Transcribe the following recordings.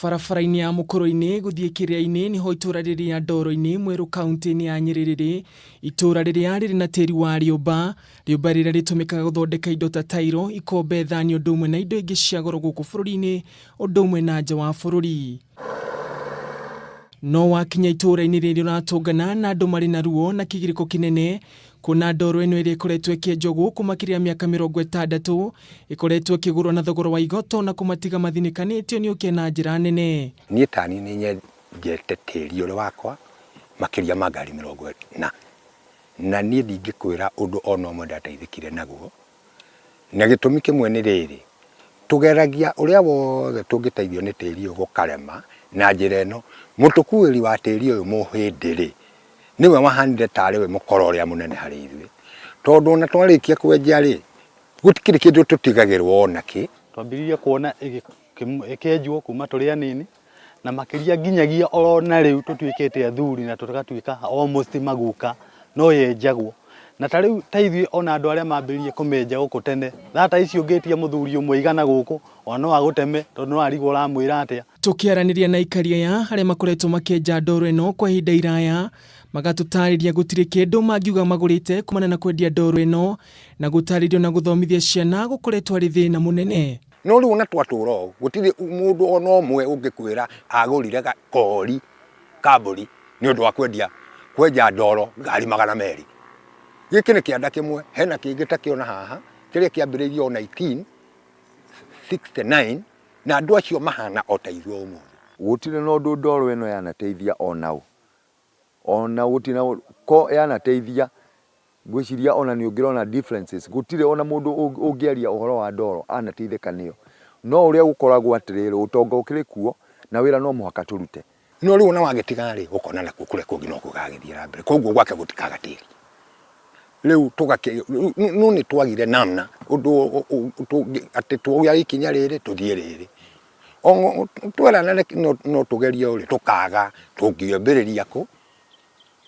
Barabara-ini ya Mukurwe-ini guthie Kiria-ini niho itura riria ndoro-ini mweru kaunti-ini ya Nyeri itura riria riri na tiri wa riumba riria ritumikaga guthondeka indo ta tairo, ikombe, thani undu umwe na indo ingi cia goro guku bururi-ini undu umwe na nja wa bururi. No wakinya itura-ini riri uratungana na andu mari na ruo na kigiriko kinene kuna ndoro-ino iria ikoretwo ikienjwo guku makiria miaka 60 ikoretwo ikigurwo na thogora wa igoto na kumatiga mathinikanitio ni ukia na njira nene. Ni tani ni nyendete tiri uri wakwa makiria magari 40 na ni ndingikwira undu ona umwe ndateithikire naguo na gitumi kimwe ni riri tugeragia uria wothe tungiteithio ni tiri uyu gukarema na njira ino mutukuiri wa tiri uyu muhindiri niwe wahanire tari we mukoro uria munene hari ithuĩ tondu na twarikia kwenja ri gutikiri kindu tutigagirwo onaki twambiririe kuona ikenjwo kuma turi anini na makiria nginyagia orona riu tutwikite athuri na tutagatuika almost maguka no yenjagwo na tariu taithie ona andu aria mambiririe kumenja guku tene thata icio ngetia muthuri umwe igana guku ona wa guteme tondu no arigwo ramwira atia. Tukiaraniria na Aikari aya aria makoretwo makienja ndoro ino kwa ihinda iraya magatutariria gutiri kindu mangiuga magurite kumana na kwendia ndoro ino na gutaririo na guthomithia ciana gukoretwo ari thina munene. No riu na twatura gutiri mundu ona umwe ungikwira agurire kori kaburi ni undu wa kwenja ndoro ngari 200. Giki ni kianda kimwe hena kingi takiona haha kiria kiambiririo 1969 na andu acio mahana otaithio umuthi gutire no ndu ndoro ino yanateithia onau ona gutina ko yanateithia gwiciria ona ni ungirona differences gutire ona mundu ungiaria uhoro wa ndoro anateithika niyo no uria gukoragwo atiriri utonga ukiri kuo na wira no muhaka turute no riu na wagitigari ukona na kukure kungi no kugagithira mbere koguo gwake gutikaga tiri riu tugake no ni twagire namna undu ati twoya ikinya riri tuthie riri o twerana no tugerie uri tukaga tungiambiriria ku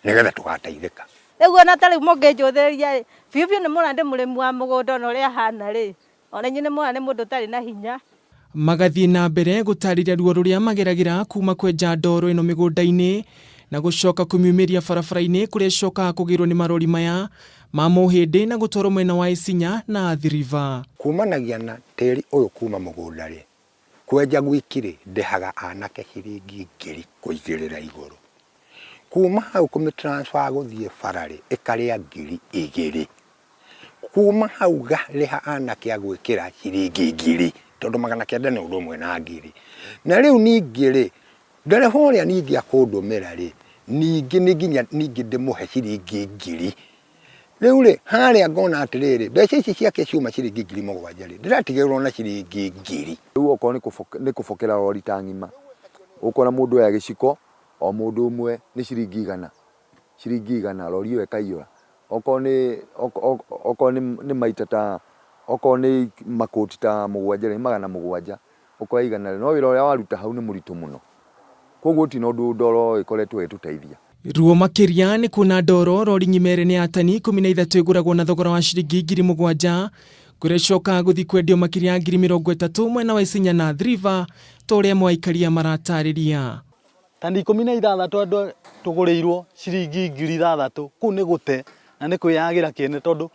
nigetha tugateithika ego na tari mongejotheria bibi ni mura ndi murimi wa mugunda no ria hana ri ona nyine mura ni mundu tari na hinya magathie na mbere gutariria ruo ruria mageragira kuma kwenja ndoro ino migunda-ini na gucoka kumiumiria barabara-ini kuria cokaga kugirwo ni marori maya ma muhindi na gutwarwo mwena wa Isinya na Thiriva. Kumanagia na tiri uyu kuma mugunda ri kwenja gwikire ndehaga anake ciringi 1000 kuigirira iguru kuma hau kumitransfer guthie barari ikaria 2000 kuma hau gariha anake agwikira ciringi 1000 tondu 900 ni undu umwe na 1000 na riu ningiri ndare horia ningi akundumira ri ningi ni nginya ningi ndimuhe ciringi 1000 riu ri haria ngona atiriri mbeca ici ciake ciuma ciringi 7,000 ri ndiratigirwo na ciringi 1000 riu oko ni kufokera rori ta ngima ukona mundu ya giciko o mundu umwe ni ciringi 100 rori iyo ekaiyura oko ni maita ta oko ni makoti ta 700 oko 100 no wira uria waruta hau ni muritu muno koguo ti no ndoro ikoretwo etuteithia ruo makiria ni kuna ndoro rori nyimere ni atani 13 iguragwo na thogora wa ciringi 7,000 kurecoka guthi kwendio makiria 30,000 mwena wa Isinya na Thiriva toria Aikari maratariria tani 16 andu tugurirwo ciringi 6,000 ku ni gute na ni kuyagira kene tondu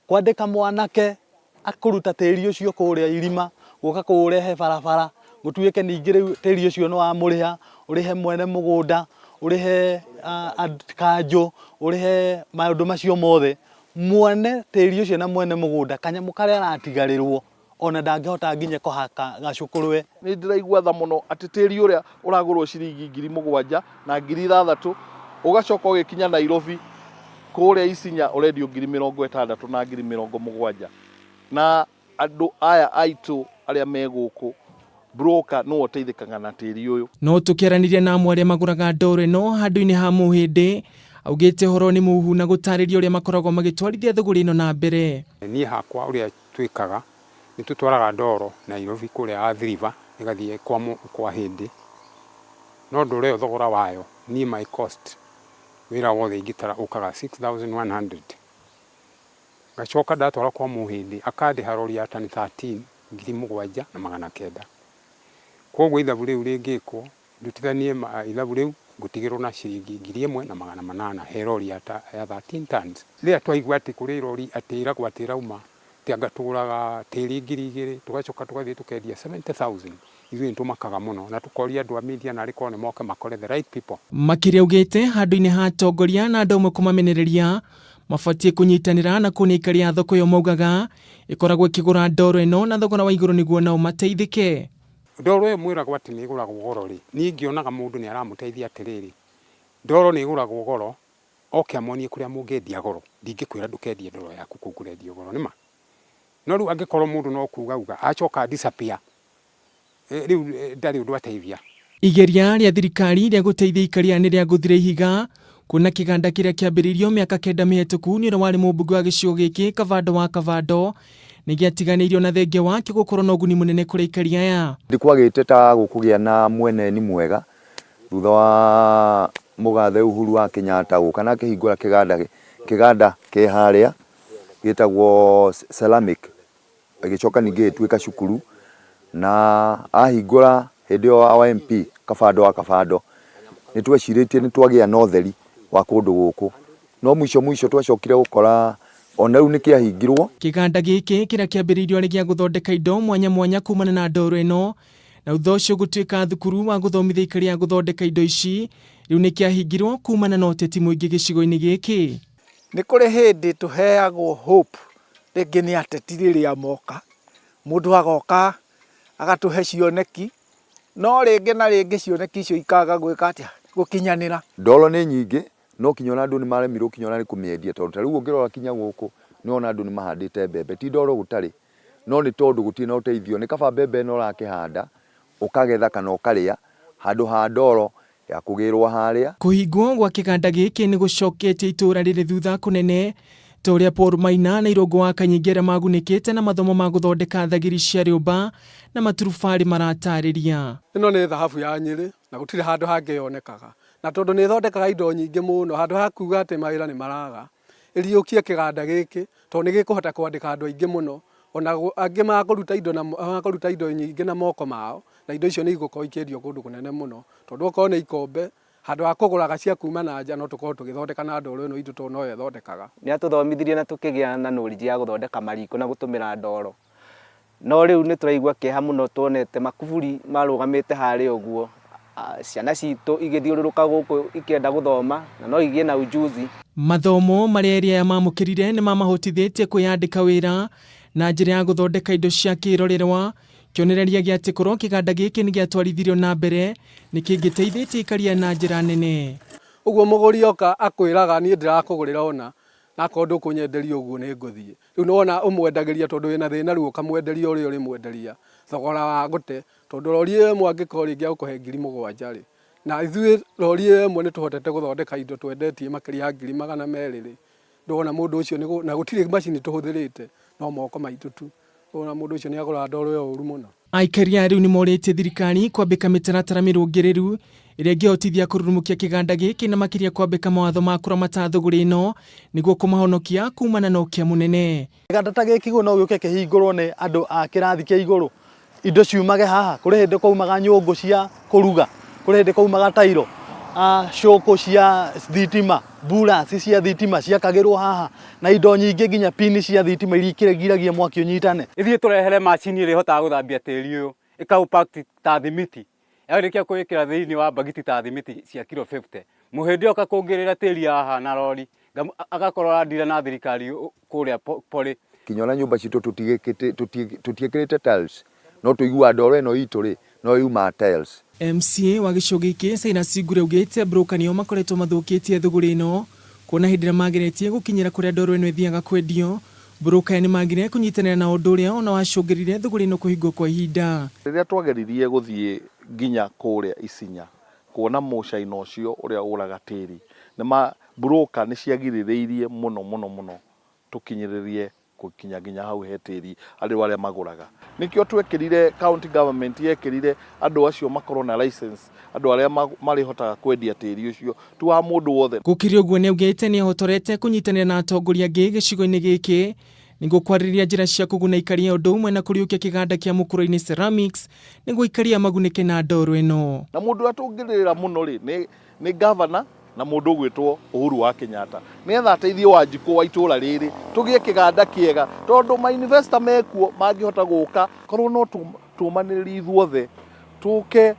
kwandika mwanake akuruta tiri ucio kuria irima guka kurehe barabara gutuike ningi tiri ucio no amuriha urihe mwene mugunda urihe kanjo urihe maundu macio mothe mwene tiri ucio na mwene mugunda kanyamu karia aratigarirwo ona ndangihota nginya kuhaka gacukurwe ni ndiraigua tha muno ati tiri uria uragurwo ciringi 7,000 na 6,000 ugacoka ugikinya Nairobi kuria Isinya urendio 60,000 na 70,000 na andu aya aitu aria meguku broker no oteithikaga na tiri uyu no tukiaraniria na amwe aria maguraga ndoro ino handu-ini ha muhindi augite horo ni muhu na gutariria uria makoragwo magitwarithia thuguri ino na mbere. Ni hakwa uria twikaga ni tutwaraga ndoro Nairobi kuria Thiriva igathie kwa hindi no ndoro iyo thogora wayo ni my cost wira wothe ingitara ukaga 6,100 gacoka ndatwara kwa muhindi akandi harori ya tani 13,700 Koguo ithabu riu ringikwo ndutithanie ithabu riu ngutigirwo na ciringi 1,800 he rori ya 13 tons. Rĩrĩa twaigua atĩ kũrĩ rori atĩ ĩragwo atĩ ĩrauma tianga tũgũraga tĩri 2,000 tugacoka tugathiĩ tukendia 70,000. Ithuĩ nĩtũmakaga mũno na tukoria andũ a media na arĩkorwo nĩ moke makore the right people. Makiri augĩte handũ-inĩ ha atongoria na andũ amwe kũmamenereria mabatie kunyitanĩra na kũnĩikaria thoko yo maugaga ĩkoragwo ĩkĩgũra ndoro ĩno na thogora wa igũrũ nĩguo nao mateithĩke. Ndoro ĩyo mwĩragwo atĩ nĩ ĩgũragwo goro rĩ, niĩ ngĩonaga mũndũ nĩ aramũteithia atĩrĩrĩ, ndoro nĩ ĩgũragwo goro, oke amonie kũrĩa mũngĩendia goro, ndingĩkwĩra ndũkendie ndoro yaku kũu kũrendio goro nĩma. No rĩu angĩkorwo mũndũ no kuuga acoka disappear, rĩu ndarĩ ũndũ ateithia. Igeria rĩa thirikari rĩa gũteithia ikaria nĩ rĩa gũthira ihiga kuona kĩganda kĩrĩa kĩambĩrĩirio mĩaka 9 mĩhĩtũku nĩ ũrĩa warĩ mũmbunge wa gĩcigo gĩkĩ Kavando wa Kavando nĩ gĩatiganĩirio na thengia wake gũkorwo na ũguni mũnene kũrĩ ikaria aya. Ndikwagĩte ta gũkũgĩa na mwene-ini mwega thutha wa mũgathe Uhuru wa Kenyatta gũka na akĩhingũra kĩganda kĩ harĩa gĩtagwo ceramic, gĩcoka ningĩ gĩtuĩka cukuru, na ahingũra hĩndĩ ya MP Kavando wa Kavando nĩ twecirĩtie nĩ twagĩa na ũtheri wa kũndũ gũkũ, no mũico twacokire gũkora ona rĩu nĩ kĩahingirwo. Kĩganda gĩkĩ kĩrĩa kĩambĩrĩirio arĩ gĩa gũthondeka indo mwanya kumana na ndoro ĩno na thutha ũcio gũtuĩka thukuru wa gũthomithia ikaria gũthondeka indo ici, rĩu nĩ kĩahingirwo kumana na ũteti mũingĩ gĩcigo-inĩ gĩkĩ. Nĩ kũrĩ hĩndĩ tũheagwo hope rĩngĩ nĩ ateti rĩrĩa moka, mũndũ agoka agatũhe cioneki, no rĩngĩ na rĩngĩ cioneki icio ikaga gwĩka atĩa gũkinyanĩra. Ndoro nĩ nyingĩ no kinyona andũ nĩ maremirwo kinyona nĩ kũmĩendia tondũ ta rĩu ũngĩrora kinya gũkũ nĩ ona andũ nĩ mahandĩte mbembe, ti ndoro gũtarĩ, no nĩ tondũ gũtirĩ na ũteithio. Nĩ kaba mbembe ĩno ũrakĩhanda ũkagetha kana ũkarĩa handũ ha ndoro ya kũgĩrwo harĩa. Kũhingwo gwa kĩganda gĩkĩ nĩ gũcoketie itũra rĩrĩ thutha kũnene ta ũrĩa Paul Maina na Irũngũ wa Kanyingĩra magunĩkĩte na mathomo ma gũthondeka thagiri cia riumba na maturubarĩ maratarĩria. Ĩno nĩ thahabu ya Nyeri na gũtirĩ handũ hangĩ yonekaga, na tondũ nĩ ĩthondekaga indo nyingĩ mũno, handũ ha kuuga atĩ mawĩra nĩ maraga, ĩriũkie kĩganda gĩkĩ tondũ nĩ gĩkũhota kwandĩka andũ aingĩ mũno, ona angĩ makũruta indo nyingĩ na moko mao, na indo icio nĩ igũkorwo ikĩendio kũndũ kũnene mũno, tondũ okorwo nĩ ikombe handũ ha kũgũraga cia kuma na nja no tũkorwo tũgĩthondeka na ndoro ĩno itũ tondũ no ĩthondekaga. Nĩ atũthomithirie na tũkĩgĩa na knowledge ya gũthondeka mariko na gũtũmĩra ndoro, no rĩu nĩ tũraigua kĩeha mũno tuonete makuburi marũgamĩte harĩa ũguo, ciana citũ igĩthiũrũrũka gũkũ ikĩenda gũthoma na no igĩe na ujuzi. Mathomo marĩa ĩrĩa mamũkĩrire nĩ mamahotithĩtie kwĩyandĩka wĩra na njĩra ya gũthondeka indo cia kĩrorerwa, kĩonereria gĩa atĩ korwo kĩganda gĩkĩ nĩ gĩatwarithirio na mbere nĩ kĩngĩteithĩtie ikaria na njĩra nene. Ũguo mũgũri oka akwĩraga niĩ ndirakũgũrĩra ona na akorwo ndũkũnyenderia ũguo nĩ ngũthiĩ. Rĩu nĩwona ũmwendegeria tondũ wĩna thĩna rĩu ũkamwenderia ũrĩa ũrĩmwenderia thogora wa gũte, tondũ rori ĩmwe angĩkorwo rĩngĩ agũkũhe 7,000 rĩ, na ithuĩ rori ĩmwe nĩ tũhotete gũthondeka indo twendetie makĩria ya 200,000 rĩ, ndona mũndũ ũcio na gũtirĩ macini tũhũthĩrĩte no moko maitũ tu, ndona mũndũ ũcio nĩ agũra ndoro ĩyo ũru mũno. Aikari rĩu nĩ morĩtie thirikari kwambĩka mĩtaratara mĩrũngĩrĩru ĩrĩa ĩngĩhotithia kũrurumũkia kĩganda gĩkĩ na makĩria kwambĩka mawatho ma kũramata thũgũrĩ ĩno nĩguo kũmahonokia kumana na ũkia mũnene. Kĩganda ta gĩkĩ no gĩũke kĩhingũrwo nĩ andũ a kĩrathi kĩa igũrũ, indo ciumage haha, kũrĩ hĩndĩ kwaumaga nyũngũ cia kũruga, kũrĩ hĩndĩ kwaumaga tairo, cũkũ cia thitima, burasi cia thitima ciakagĩrwo haha, na indo nyingĩ nginya pini cia thitima iria ikĩgiragia mwaki ũnyitane. Ithiĩ tũrehere macini ĩrĩa ĩhotaga gũthambia tĩri ũyũ, ĩkaũpact ta thimiti, yarĩkia kwĩkĩra thĩinĩ wa bagiti ta thimiti cia kilo 50, mũhĩndĩ oka kũngĩrĩra tĩri haha na rori agakorwo arandira na thirikari kũrĩa pori. Kinyona nyũmba citũ tũtiĩkĩrĩte tiles, no tũiguaga ndoro ĩno itũ rĩ no yuma tiles. MCA wa gĩcigo gĩkĩ Saina Ngure augĩte broker nĩo makoretwo mathũkĩtie thũgũrĩ ĩno kuona hĩndĩ ĩrĩa mageretie gũkinyĩra kũrĩa ndoro ĩno ĩthiaga kwendio, broker nĩ magire kũnyitanĩra na ũndũ ũrĩa ona wacũngĩrĩire thũgũrĩ ĩno kũhingwo kwa ihinda. Rĩrĩa twageririe gũthiĩ nginya kũrĩa Isinya kuona mũcaina ũcio ũrĩa ũraga tĩri, nĩ broker nĩ ciagirĩrĩirie mũno tũkinyĩrĩrie gũkinya nginya hau he tĩri andũ arĩa magũraga. Nĩkĩo twekĩrire county government yekĩrire andũ acio makorwo na license, andũ arĩa marĩhotaga kwendia tĩri ũcio tu wa mũndũ wothe. Gũkĩrĩ ũguo nĩ augĩte nĩ ahotorete kũnyitanĩra na atongoria angĩ gĩcigo-inĩ gĩkĩ niguo kwarĩrĩria njĩra cia kũguna aikari a ũndũ ũmwe na kũriũkia kĩganda kĩa Mukurwe-ini Ceramics niguo aikari magunĩke na ndoro ĩno. Na mũndũ atũngĩrĩra mũno rĩ nĩ governor na mũndũ gwĩtwo Uhuru wa Kenyatta nĩgetha ateithie Wanjikũ wa itũra rĩrĩ tũgĩe kĩganda kĩega, tondũ ma investor mekuo mangĩhota gũka korwo no tũmanĩrĩri ithuothe tũke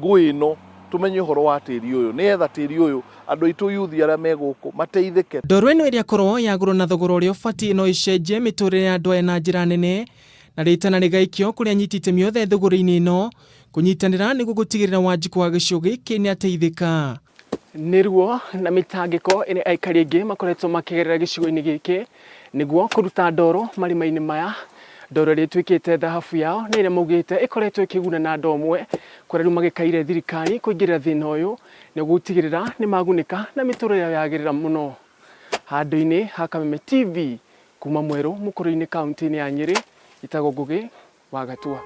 ngũĩ ĩno tumenye ũhoro wa tĩri ũyũ nĩgetha tĩri ũyũ andũ aitũ youth arĩa megũkũ mateithĩke. Ndoro ĩno ĩrĩa korwo yagũrwo na thogora ũrĩa ũbatiĩ no ĩcenjie mĩtũrĩre ya andũ aya na njĩra nene, na rĩtana rĩgaikio kũrĩa anyiti itemi othe thũgũrĩ-inĩ ĩno kũnyitanĩra nĩguo gũtigĩrĩra Wanjikũ wa gĩcigo gĩkĩ nĩ ateithĩka. Nĩruo na mĩtangĩko ĩrĩa aikari aingĩ makoretwo makĩgerera gĩcigo-inĩ gĩkĩ nĩguo kũruta ndoro marima-inĩ maya. Ndoro ĩrĩa ĩtuĩkĩte thahabu yao nĩ ĩrĩa maugĩte ĩkoretwo ĩkĩguna na andũ amwe, kũrĩa rĩu magĩkaire thirikari kũingĩrĩra thĩna ũyũ nĩguo gũtigĩrĩra nĩ magunĩka na mĩtũrĩre yao yagĩrĩra mũno. Handũ-inĩ ha Kameme TV kuma Mweru Mukurwe-ini kaunti-ini ya Nyeri, itagwo Ngugi wa Gatua.